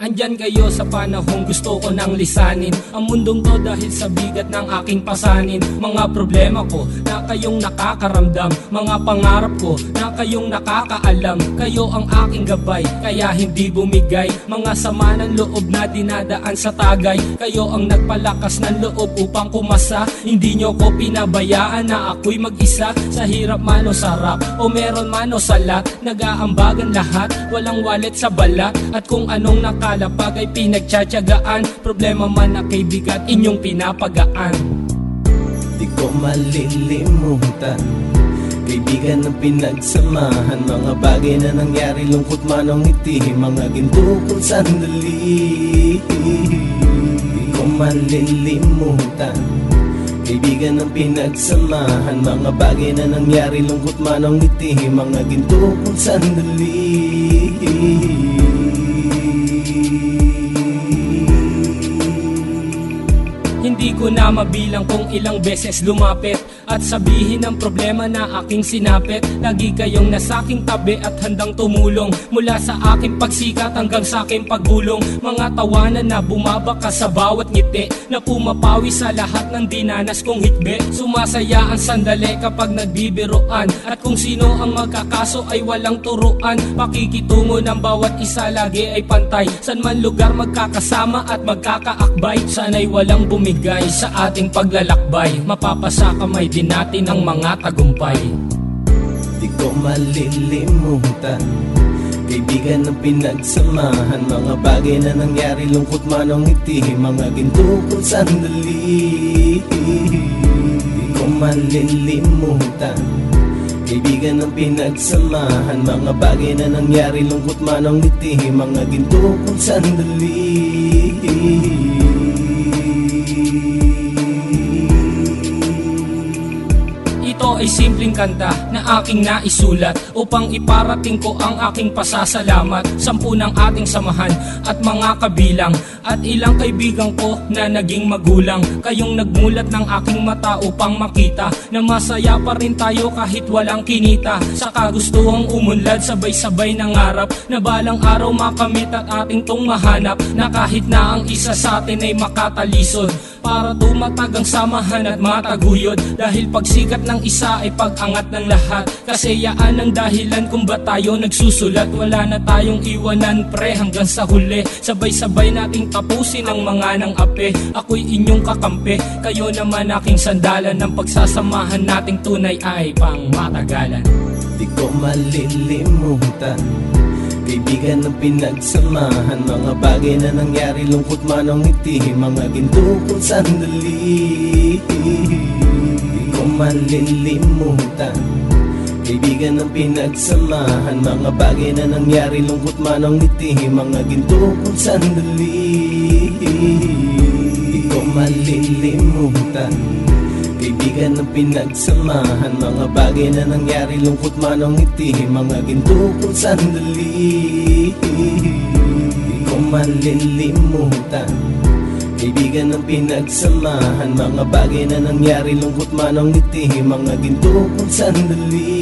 Andyan kayo sa panahong gusto ko nang lisanin ang mundong to dahil sa bigat ng aking pasanin. Mga problema ko na kayong nakakaramdam, mga pangarap ko na kayong nakakaalam. Kayo ang aking gabay, kaya hindi bumigay. Mga sama ng loob na dinadaan sa tagay, kayo ang nagpalakas ng loob upang kumasa. Hindi nyo ko pinabayaan na ako'y mag-isa. Sa hirap man o sarap, o meron man o salat, nag-aambagan lahat, walang wallet sa balat. At kung anong nakalapag ay pinagtsatsagaan, problema man na kay bigat, inyong pinapagaan. Di ko malilimutan, kaibigan ng pinagsamahan, mga bagay na nangyari, lungkot man o ngiti, mga ginto kong sandali. Di ko malilimutan, kaibigan ng pinagsamahan, mga bagay na nangyari, lungkot man o ngiti, mga ginto kong sandali. Hindi ko na mabilang kung ilang beses lumapit at sabihin ang problema na aking sinapit. Lagi kayong nasa aking tabi at handang tumulong, mula sa aking pagsikat hanggang sa aking paggulong. Mga tawanan na bumabaka sa bawat ngiti, na pumapawi sa lahat ng dinanas kong hikbi. Sumasaya ang sandali kapag nagbibiroan, at kung sino ang magkakaso ay walang turuan. Pakikitungo ng bawat isa lagi ay pantay, san man lugar magkakasama at magkakaakbay. Sana'y walang bumigay sa ating paglalakbay, mapapasa kamay din natin ang mga tagumpay. Di ko malilimutan, kaibigan ng pinagsamahan, mga bagay na nangyari, lungkot man o ngiti, mga ginto kong sandali. Di ko malilimutan, kaibigan ng pinagsamahan, mga bagay na nangyari, lungkot man o ngiti, mga ginto kong sandali. Ito ay simpleng kanta na aking naisulat upang iparating ko ang aking pasasalamat. 10 ng ating samahan at mga kabilang, at ilang kaibigan ko na naging magulang. Kayong nagmulat ng aking mata upang makita na masaya pa rin tayo kahit walang kinita. Sa kagustuhang umunlad, sabay-sabay nangarap na balang araw makamit at ating tong mahanap, na kahit na ang isa sa atin ay makatalisod, para tumatag ang samahan at mataguyod. Dahil pagsikat ng isa ay pag-angat ng lahat, kasi yaan ang dahilan kung ba't tayo nagsusulat. Wala na tayong iwanan pre hanggang sa huli, sabay-sabay nating tapusin ang mga nang ape. Ako'y inyong kakampi, kayo naman aking sandalan, ng pagsasamahan nating tunay ay pang matagalan. Di ko malilimutan, kaibigan ng pinagsamahan, mga bagay na nangyari, lungkot man o ngiti, mga ginto kong sandali. Di ko malilimutan, kaibigan ng pinagsamahan, mga bagay na nangyari, lungkot man o ngiti, mga ginto kong sandali. Di ko malilimutan, kaibigan ng pinagsamahan, mga bagay na nangyari, lungkot man o ngiti, mga ginto kong sandali. Di ko malilimutan, kaibigan ng pinagsamahan, mga bagay na nangyari, lungkot man o ngiti, mga ginto kong sandali.